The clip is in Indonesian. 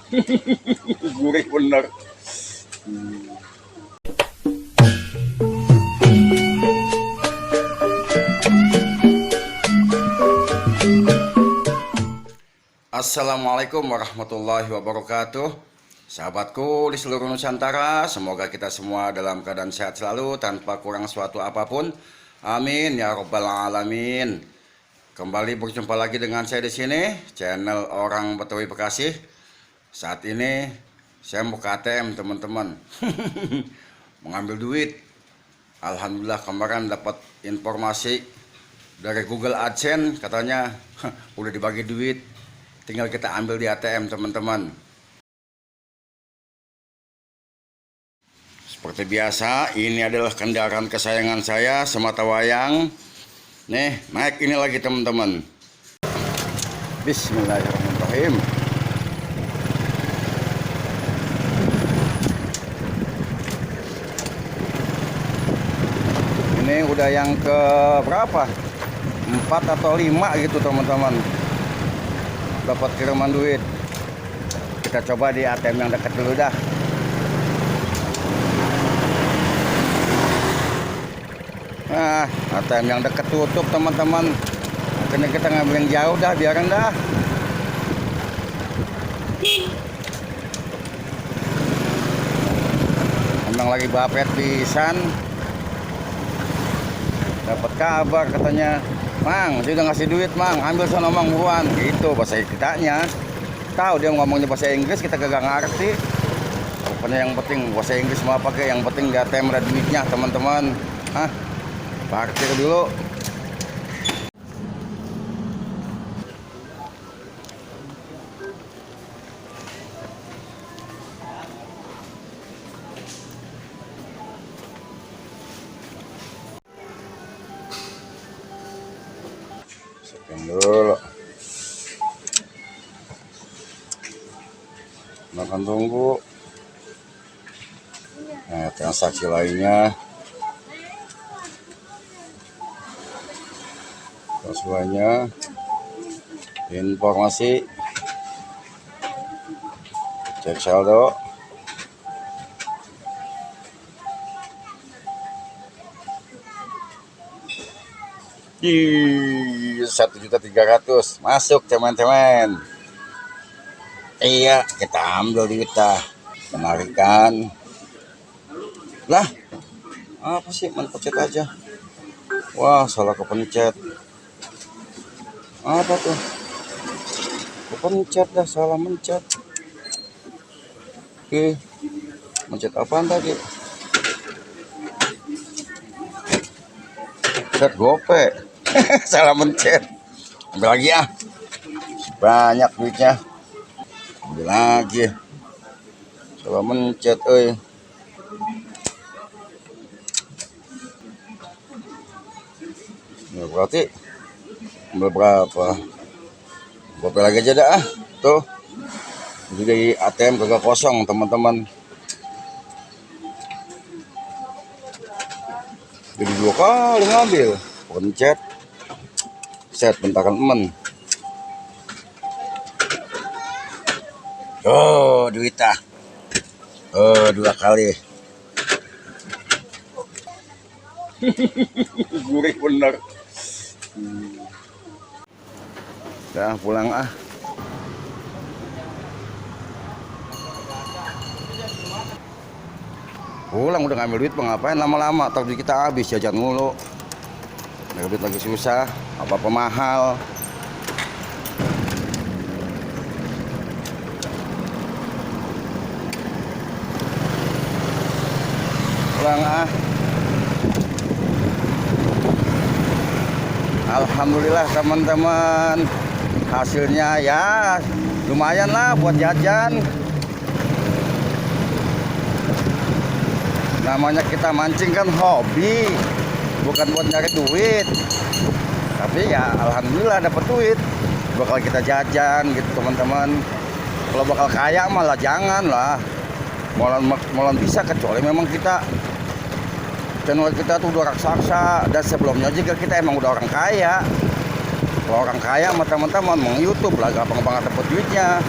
Gurih bener. Assalamualaikum warahmatullahi wabarakatuh. Sahabatku di seluruh Nusantara, semoga kita semua dalam keadaan sehat selalu tanpa kurang suatu apapun. Amin ya robbal alamin. Kembali berjumpa lagi dengan saya di sini, channel Orang Betawi Bekasi. Saat ini saya mau ke ATM, teman-teman. Mengambil duit. Alhamdulillah kemarin dapat informasi dari Google AdSense, katanya udah dibagi duit. Tinggal kita ambil di ATM, teman-teman. Seperti biasa, ini adalah kendaraan kesayangan saya, Sematawayang. Nih, naik ini lagi, teman-teman. Bismillahirrahmanirrahim. Ini udah yang ke berapa? 4 atau 5 gitu, teman-teman. Dapat kiriman duit. Kita coba di ATM yang dekat dulu dah. Nah, ATM yang dekat tutup, teman-teman. Akhirnya kita ngambil yang jauh dah, biarin dah. Emang lagi bapet pisan. Dapat kabar katanya, "Mang, dia udah ngasih duit, Mang. Ambil sana, Mang, buruan." Gitu bahasa kitanya. Tahu dia ngomongnya bahasa Inggris, kita kagak ngerti. Pokoknya yang penting bahasa Inggris mau pakai, yang penting di ATM ada duitnya, teman-teman. Hah? Parkir dulu. Sekian dulu. Makan tunggu. Nah, transaksi lainnya. Semuanya informasi, cek saldo, di 1.300.000 masuk, teman-teman. Iya, kita ambil duitnya, penarikan lah. Apa sih, mencet aja. Wah, salah kepencet. Apa tuh? Kepencet dah, salah mencet. Oke, mencet apaan tadi? Set gope. Salah mencet. Ambil lagi ya. Banyak duitnya. Ambil lagi. Salah mencet, euy. Ya, berarti ambil berapa? Gope lagi aja dah. Tuh. Jadi ATM kagak kosong, teman-teman. Jadi 2 kali ngambil. Pencet. Set bentakan emen. Oh, duitah. Oh, 2 kali. Gurih bener. Udah pulang ah. Pulang udah ngambil duit, ngapain lama-lama, tak duit kita habis, jajan mulu. Ngambil duit lagi susah, apa-apa mahal. Pulang ah. Alhamdulillah, teman-teman. Hasilnya ya lumayan lah buat jajan. Namanya kita mancing kan hobi, bukan buat nyari duit. Tapi ya alhamdulillah dapat duit. Bakal kita jajan gitu, teman-teman. Kalau bakal kaya malah jangan lah. Molan bisa, kecuali memang kita channel kita tuh udah raksasa, dan sebelumnya juga kita emang udah orang kaya. Kalau orang kaya sama teman-teman mau YouTube lah gampang banget dapat duitnya.